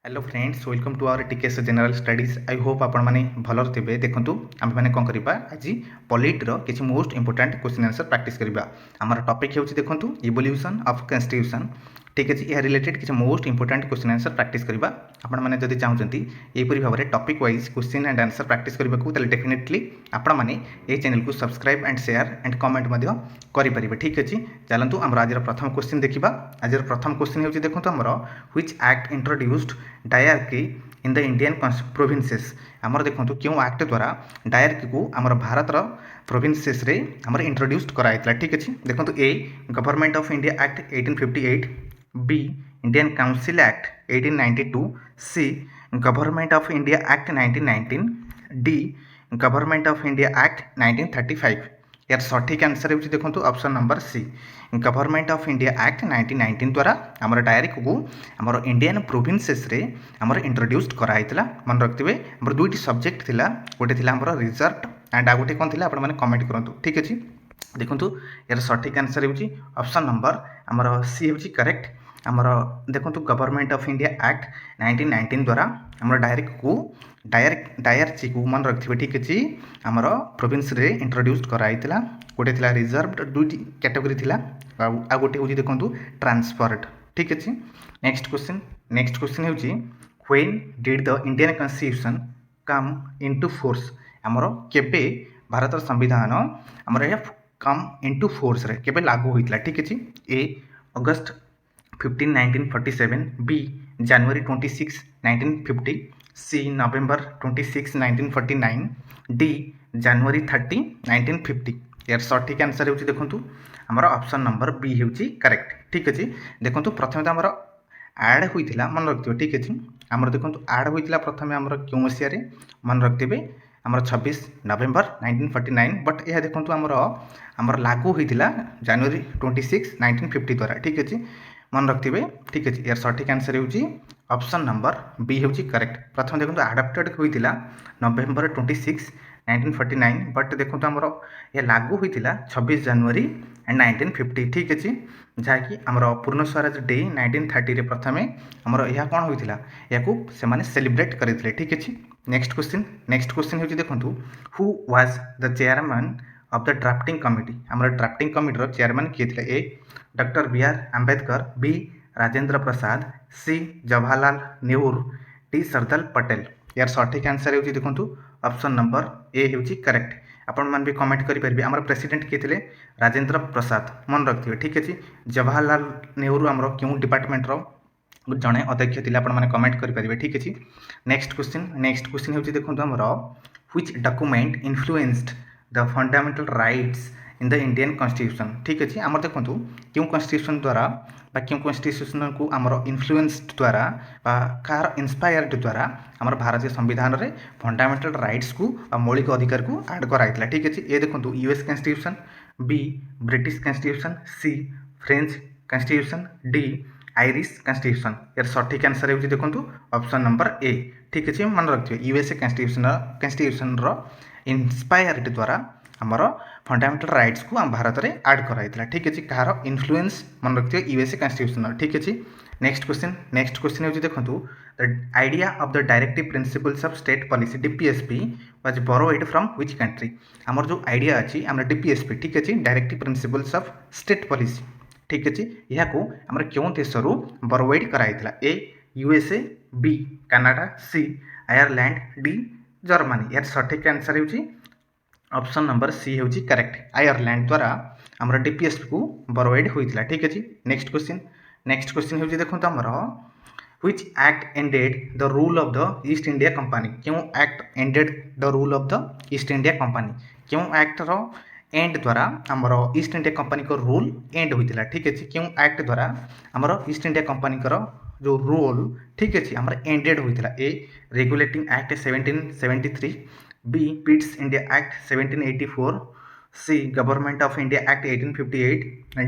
Hello friends, welcome to our TKS general studies. I hope आपण माने भलर थे। देखो आम मैंने कौन करवा आज पॉलिटर किसी most important question answer practice करवा। आमर टॉपिक होची देखो इवोल्यूशन ऑफ कॉन्स्टिट्यूशन। ठीक है, यह रिलेटेड किसी most important question answer practice करवा। आपण मैंने जब चाहते यहपरी भाव में topic wise question and answer practice करने को डेफिनेटली आपण मैंने ये चैनल को subscribe and share and comment करेंगे। ठीक अच्छे, चलतु आम आज प्रथम क्वेश्चन देखा। आज प्रथम क्वेश्चन होची देखो आमर which act introduced dyarchy in the Indian provinces. आमर देखो क्यों एक्ट द्वारा डायरकी को आमर भारतर प्रोविंसेस रे आमर इंट्रोड्यूस्ड कराइला। ठीक अच्छे, देखो A government of India act 1858, B Indian council act 1892, C government of India act 1919, D government of India act 1935। यार सठिक आंसर हो देखो option number C government of India act 1919 द्वारा आमर डायरेक्ट को आमर इंडियन प्रोविंसेस रे आमर इंट्रोड्यूस्ड कराइला। मन रखिए आमर दुईटी सब्जेक्ट थिला, गोटे थिला आमर रिजर्व एंड आ गोटे कौन थिला आपण माने कमेंट करंतु। ठीक अछि, देखंतु यार सठिक आंसर हो ऑप्शन नंबर आमर सी हो करेक्ट। आमर देखंतु गवर्नमेंट ऑफ इंडिया एक्ट 1919 द्वारा आमर डायरची को मन रखिए। ठीक अच्छे, आमर प्रोविंस रे इंट्रोड्यूस्ड कराइला। गोटे थिला रिजर्व दुईटी कैटेगरी थिला, आ गोटे हो देखंतु ट्रांसफर्ड। ठीक अच्छे, नेक्स्ट क्वेश्चन होची when did the Indian constitution come into force. आमर केबे भारत संविधान आमर यह कम इनटू फोर्स रे केबे लागू होइतला। ठीक अच्छे, ए अगस्त 15 1947, बी जनवरी 26 1950, सी नवंबर 26 1949, डी जनवरी 30 1950। यार सठिक आंसर हो देखो आमर ऑप्शन नंबर बी हो करेक्ट। ठीक अच्छे, देखो प्रथम तो आमर आड होता मन रखिए। ठीक अच्छे, आमर देखो आड होता प्रथम आमर क्यों मसीह मन रखिए आमर 26 नवंबर 1949, बट यह देखो आमर लागू होता जनवरी 26 1950 द्वारा। ठीक अच्छे, मन रखिए। ठीक अच्छे, यार सठिक आंसर हो ऑप्शन नंबर बी हो करेक्ट। प्रथम देखो आडाप्टेड होता नवेम्बर 26 1949, बट देखो आमर यह लागू होता 26 जनवरी 1950। ठीक अच्छे, जहाँकि आमर पूर्ण स्वराज डे 1930 प्रथम आमर यह कौन होता या सेलिब्रेट करते। ठीक अच्छे, नेक्स्ट क्वेश्चन हो देखो who was the chairman of the drafting committee. आमर ड्राफ्टिंग कमिटी चेयरमैन किए थे? A doctor B R Ambedkar, B Rajendra Prasad, C Jawaharlal Nehru, D Sardar Patel. यार सठिक आंसर हो देखो ऑप्शन नंबर ए हो करेक्ट। आपण मान भी कमेंट करेंगे आमर प्रेसिडेंट किए थे? राजेंद्र प्रसाद, मन रखिए। ठीक अच्छे, जवाहरलाल नेहरू आमर क्यों डिपार्टमेंट रो जड़े अध्यक्ष थे आपण मैंने कमेंट करेंगे। ठीक अच्छे, नेक्स्ट क्वेश्चन हो देखो आमर which document influenced the fundamental rights in the Indian constitution. ठीक अच्छे, आमर देखो क्यों कॉन्स्टिट्यूशन द्वारा क्यों कॉन्स्टिट्यूशन को आमर इन्फ्लुएंस्ड द्वारा कार इंस्पायर्ड द्वारा आमर भारतीय संविधान रे फंडामेंटल राइट्स को मौलिक अधिकार को ऐड कराइला। ठीक अच्छे, ये देखो US constitution, B British constitution, C French constitution, D Irish constitution. यार सठिक आंसर हो देखो ऑप्शन नंबर ए। ठीक अच्छे, मन रखिए यूएसए कॉन्स्टिट्यूशन इंस्पायर्ड द्वारा आमर फंडामेंटल राइट्स को आम भारत में ऐड कराइला। ठीक अच्छे, कहार इन्फ्लुएंस मन रखिए यूएसए कॉन्स्टिट्यूशन। ठीक अच्छे, नेक्स्ट क्वेश्चन हो देखो the idea of the directive principles of state policy DPSP was borrowed from which country. आमर जो आइडिया अच्छी आम डीपीएसपी, ठीक अच्छे, directive principles of state policy. ठीक अच्छे, यह आमर क्यों देश बोरोड कराइला? A USA, B Canada, C Ireland, D Germany. यार सठिक आंसर हो ऑप्शन नंबर सी हो करेक्ट। आयरलैंड द्वारा आमर डीपीएसपी को बोरोड होता। ठीक अच्छे, नेक्स्ट क्वेश्चन हो देखो आमर which act ended the rule of the East India Company. क्यों act ended the rule of the East India Company? क्यों एक्ट रो एंड द्वारा आमर ईस्ट इंडिया कंपनी को रूल एंड होता। ठीक अच्छे, क्यों एक्ट द्वारा आमर ईस्ट इंडिया कंपनी को जो रूल, ठीक अच्छे, आमर एंडेड होता? A regulating act 1773, B Pitt's India act 1784, C government of India act 1858,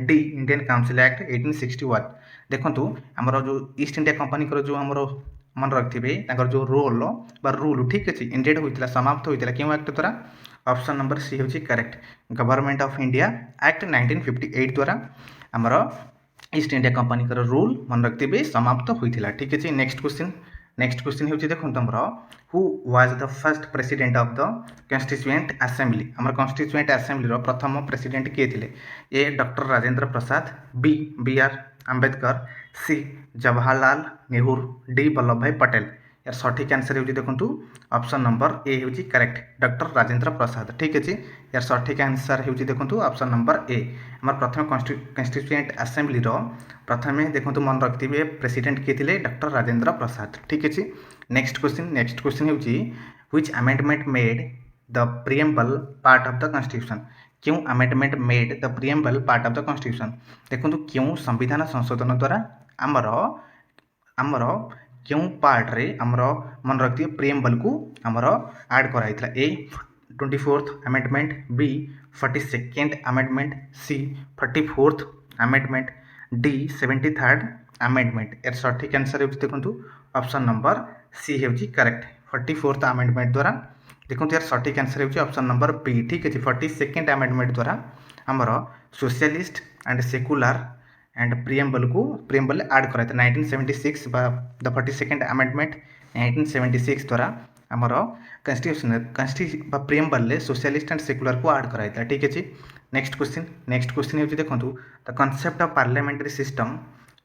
D Indian council act 1861। देखो आमर जो ईस्ट इंडिया कंपनी जो आमर मन रखिए जो रोल रूल, ठीक अच्छे, एंडेड होता समाप्त होता क्यों एक्ट द्वारा? ऑप्शन नंबर सी हो correct. Government of India act 1958 द्वारा आमर ईस्ट इंडिया कंपनी रूल मन रखिए समाप्त होता। ठीक अच्छे, नेक्स्ट नेक्स्ट क्वेश्चन होची देखो तुमरो who was the first president of the constituent assembly हमर कॉन्स्टिट्यूएंट असेंबली रो प्रथम प्रेसिडेंट किए थिले A doctor Rajendra Prasad B R Ambedkar C Jawaharlal Nehru D Vallabh bhai Patel यार सठिक आंसर होची देखंतु ऑप्शन नंबर ए होची करेक्ट डॉक्टर राजेंद्र प्रसाद ठीक अछि यार सठिक आंसर होची देखंतु ऑप्शन नंबर ए हमर प्रथम कॉन्स्टिट्यूएंट असेंबली रो प्रथमे देखंतु मन रखथिबे प्रेसिडेंट किए थिले डॉक्टर राजेंद्र प्रसाद ठीक अछि नेक्स्ट क्वेश्चन होची which amendment made the preamble part of the constitution क्यों amendment made the preamble part of the constitution देखंतु क्यों संविधान संशोधन द्वारा आमर क्यों पार्ट रे आमर मन रखिए प्रीएम्बल को आमर ऐड कराइथला A 24th amendment B 42nd amendment C 44th amendment D 73rd amendment यार सठिक आंसर होची देखंतु ऑप्शन नंबर सी होची करेक्ट 44th अमेंडमेंट द्वारा देखंतु यार सठिक आंसर होची ऑप्शन नंबर बी ठीक अछि 42nd अमेंडमेंट द्वारा आमर socialist and secular and preamble add कराइथा 1976 बा द 42nd अमेंडमेंट 1976 द्वारा आमर कॉन्स्टिट्यूशन बा प्रीएम्बल ले सोशलिस्ट एंड सेकुलर को ऐड कराइथा ठीक अछि नेक्स्ट क्वेश्चन होची देखंतु the concept of parliamentary system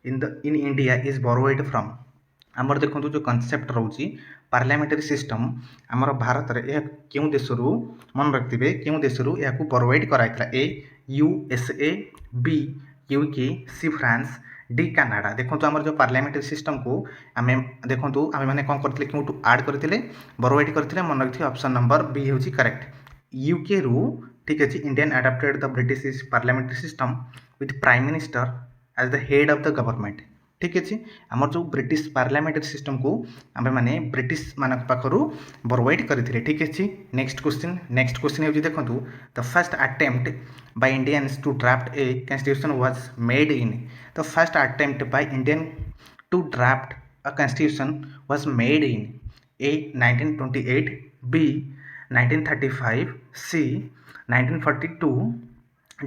in India is borrowed from आमर देखंतु जो कांसेप्ट रहउची पार्लियामेंटरी सिस्टम आमर भारत रे यह केउ देशरू मन रखथिबे केउ देशरू या को बोरोइड कराइथला A USA B UK C France D Canada देखो आम जो पार्लियामेंटरी सिस्टम को आम देखो आम मैंने कौन करते क्यों आड करते बोरोइड करते मन रखिए ऑप्शन नंबर बी हूँ करेक्ट यूके रु ठीक अच्छे Indian adapted the British parliamentary system with prime minister as the head of the government ठीक अच्छे आम जो ब्रिटिश पार्लियामेंटरी सिस्टम को आम मैंने ब्रिटिश मान पाखु बोरोइड करते ठीक अच्छे नेक्स्ट क्वेश्चन हो देखो the first attempt by Indians to draft a constitution was made in the first attempt by Indian to draft a constitution was made in A 1928 B 1935 C 1942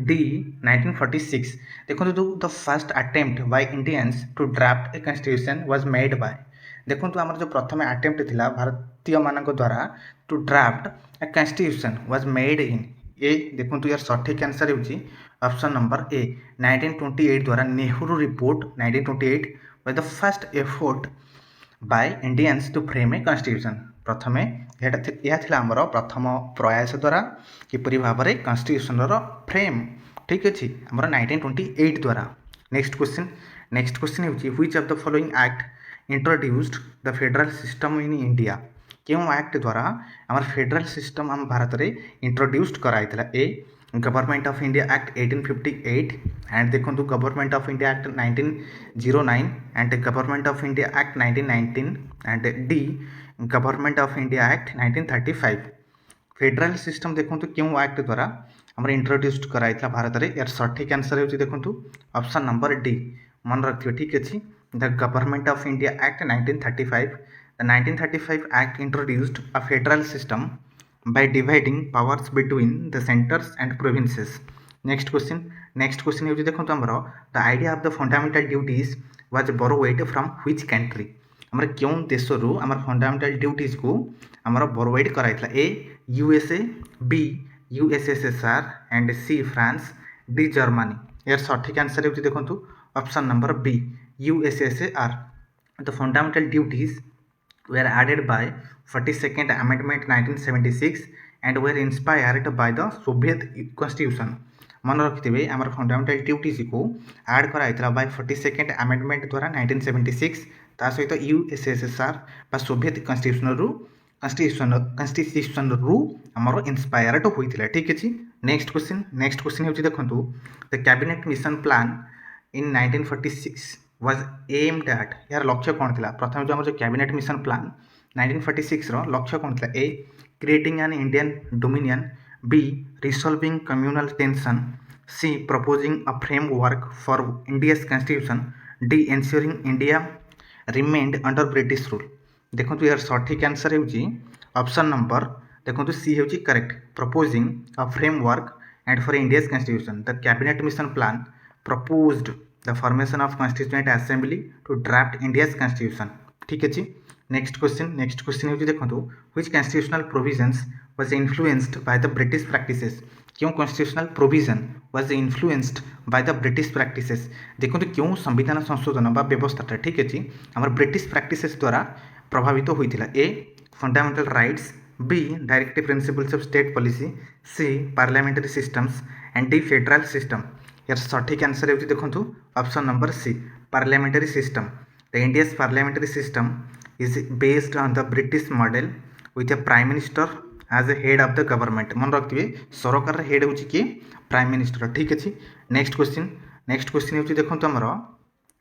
D 1946 देखो the first attempt by Indians to draft a constitution was made by देखो आमर जो प्रथम attempt थिला भारतीय मानक द्वारा to draft a constitution was made in a देखो यार सठिक आंसर होची ऑप्शन नंबर ए 1928 द्वारा Nehru report 1928 was the first effort by Indians to frame a constitution प्रथमे यह थिला हमर प्रथम प्रयास द्वारा किपरि भाव रे कॉन्स्टिट्यूशन रो फ्रेम ठीक अछि हमर 1928 द्वारा नेक्स्ट क्वेश्चन होची which of the following act introduced the federal system in India क्यों एक्ट द्वारा आमर फेडरल सिस्टम आम भारत रे इंट्रोड्यूस्ड कराइथला A government of India act 1858 and देखो government of India act 1909 and government of India act 1919 and D government of India act 1935 federal system देखो क्यों एक्ट द्वारा आमर इंट्रोड्यूस्ड कराइथला भारत रे यार सठिक आंसर होची देखो ऑप्शन नंबर डी मन रखियो ठीक अछि the government of India act 1935 The 1935 Act introduced a federal system by dividing powers between the centers and provinces. Next question is देखो हमरो the idea of the fundamental duties was borrowed from which country? हमर क्यों देशरू हमर fundamental duties को हमर borrowed कराइथला A USA B USSR and C France D Germany यार सठिक आंसर होची देखो option number B USSR the fundamental duties were added by 42nd Amendment 1976 and were inspired by the Soviet Constitution. मन रखिथे आमर fundamental duties को add कराइथला bye 42nd amendment द्वारा 1976 ता सहित यूएसएसआर बा सोवियत कॉन्स्टिट्यूशन रु आमर इंस्पायर्ड होइथिला ठीक अछि नेक्स्ट क्वेश्चन होची देखंतु the cabinet mission plan in 1946 was aimed at यार लक्ष्य कौन थिला प्रथम जो हमर जो कैबिनेट मिशन प्लान 1946 रो लक्ष्य कौन थिला A creating an Indian dominion B resolving communal tension C proposing a framework for India's constitution D ensuring India remained under British rule देखो यार सठिक आंसर होची ऑप्शन नंबर देखो सी होची correct proposing a framework and for India's constitution the cabinet mission plan proposed the formation of constituent assembly to draft India's constitution ठीक अच्छे next question होची देखंतु which constitutional provisions was influenced by the British practices क्यों constitutional provision was influenced by the British practices देखंतु क्यों संविधान संशोधन बा व्यवस्थाटा ठीक अछि हमर ब्रिटिश प्रैक्टिसेस द्वारा प्रभावित होइतिला A fundamental rights B directive principles of state policy C parliamentary systems and D federal system यार सठिक आंसर होची देखंतु option number C parliamentary system the India's parliamentary system is based on the British model with a prime minister as a head of the government मन रखिए सरकार head होची कि prime minister ठीक अछि नेक्स्ट क्वेश्चन होची देखंतु हमर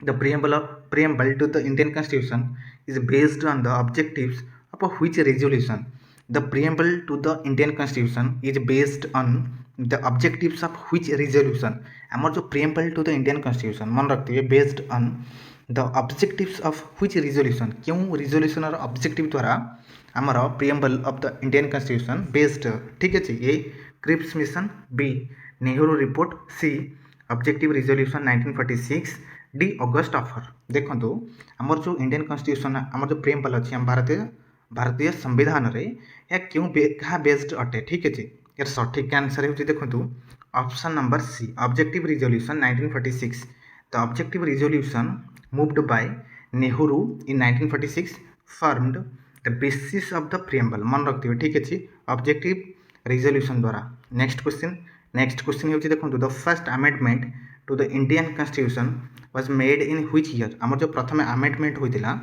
the preamble to the Indian constitution is based on the objectives of which resolution the preamble to the Indian constitution is based on the objectives of which resolution हमर जो preamble to the Indian constitution मन रखिए based on the objectives of which resolution क्यों resolution और objective द्वारा आमर preamble of the Indian constitution based ठीक है A Cripps mission B Nehru report C objective resolution 1946 D August offer देखो आमर जो इंडियन कॉन्स्टिट्यूशन आमर जो preamble अच्छी आम भारतीय संविधान रे या क्यों क्या बेस्ड अटे ठीक है यार सठिक आंसर होची देखो option number C objective resolution 1946 the objective resolution moved by Nehru in 1946 formed the basis of the preamble मन रखिए ठीक है ऑब्जेक्टिव रिजोल्यूशन द्वारा नेक्स्ट क्वेश्चन होची देखो the first amendment to the Indian constitution was made in which year आमर जो प्रथम अमेंडमेंट होइतिला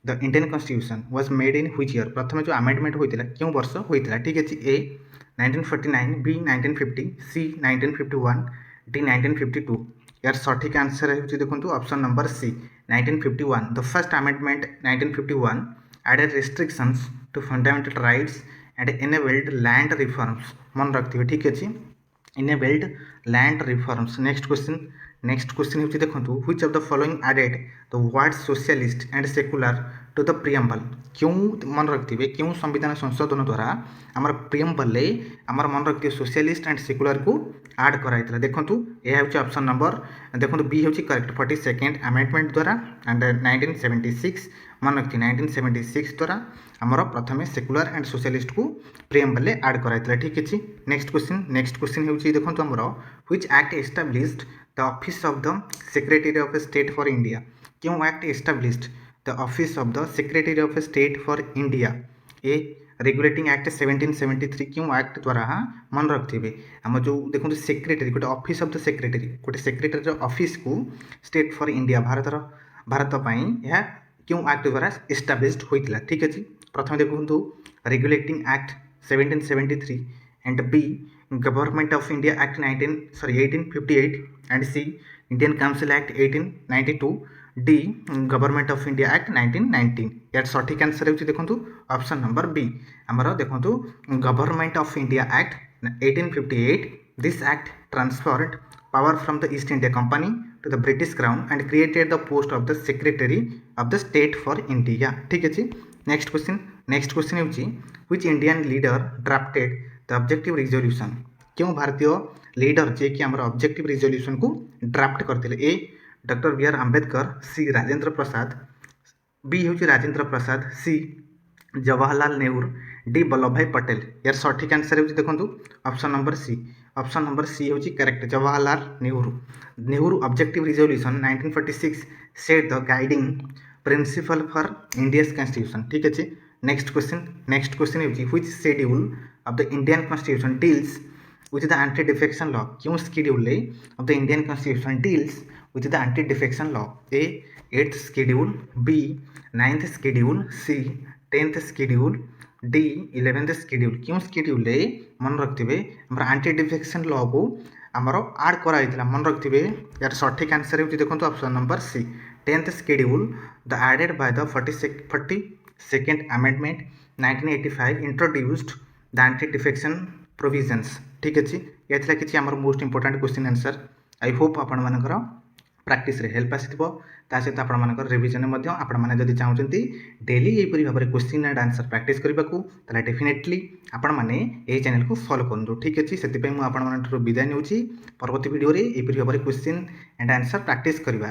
the Indian constitution was made in which year प्रथम जो अमेंडमेंट होइतिला क्यों वर्ष होइतिला ठीक है ए 1949 बी 1950 सी 1951 डी 1952 यार सठिक आंसर है देखो option number C 1951 the first amendment 1951 added restrictions to fundamental rights and enabled land reforms मन रखिए ठीक अच्छे enabled land reforms next question होची देखो which of the following added the word socialist and secular to the preamble क्यों मन रखिए क्यों संविधान संशोधन द्वारा आमर प्रियम्बल आमर मन रखिए सोशलिस्ट एंड सेकुलर को आड कराइला देखो यह हूँ ऑप्शन नंबर देखो बी हूँ करेक्ट 42nd अमेंडमेंट द्वारा एंड 1976 मन रखिए 1976 द्वारा आमर प्रथम सेकुलर एंड सोशलिस्ट को प्रियम्बल आड कराइला ठीक अच्छे नेक्स्ट क्वेश्चन हूँ देखो आमर which act established the office of the secretary of state for India क्यों act established the office of the secretary of state for India A regulating act 1773 क्यों act द्वारा मन रखिए आम जो देखो सेक्रेटरी गोटे ऑफिस ऑफ द सेक्रेटरी गोटे सेक्रेटरी ऑफिस को स्टेट फॉर इंडिया भारत यह क्यों एक्ट द्वारा एस्टाब्लिश्ड होइतिला ठीक अच्छे प्रथम देखो regulating act 1773 and B government of India act 1858 and C Indian council act 1892 D government of India act 1919 यार सठिक आंसर होची देखो ऑप्शन नंबर बी आमर देखो government of India act 1858 this act transferred power from the East India Company to the British crown and created the post of the secretary of the state for India ठीक अच्छे next question होची which Indian leader drafted the objective resolution क्यों भारतीय leader जे कि आमर objective resolution को draft करथिले A doctor B R Ambedkar C Rajendra Prasad B हूँ राजेंद्र प्रसाद सी जवाहरलाल नेहरू डी वल्लभ भाई पटेल यार सठिक आंसर हो देखो ऑप्शन नंबर सी हूँ correct Jawaharlal Nehru objective resolution 1946 set the guiding principal for India's constitution ठीक अच्छे नेक्स्ट क्वेश्चन हूँ which schedule of the Indian constitution deals with the anti-defection law क्यों schedule of the Indian Constitution deals with the anti-defection law A 8th schedule B 9th schedule C 10th schedule D 11th schedule क्यों schedule मन रखिए आम anti defection law को आमर आड कराइला मन रखिए यार सठिक आंसर हो देखो option number C 10th schedule the added by the 42nd amendment 1985 introduced the anti-defection provisions ठीक अच्छे ये किसी आमर most important question answer I hope आपण मानकर प्रैक्टिस रे हेल्प आसीथिबो ता सहित आपण मानकर रिवीजन मध्ये आपण माने जदि चाहउचंती डेली एपरि भाबरे क्वेश्चन एंड आंसर प्रैक्टिस करबा को तला डेफिनेटली आपण माने ए चैनल को फॉलो करंदो ठीक अछि सेति पय मु आपण मानठरो विदाय नेउची परवर्ती वीडियो रे एपरि भाबरे क्वेश्चन एंड आंसर प्रैक्टिस करबा।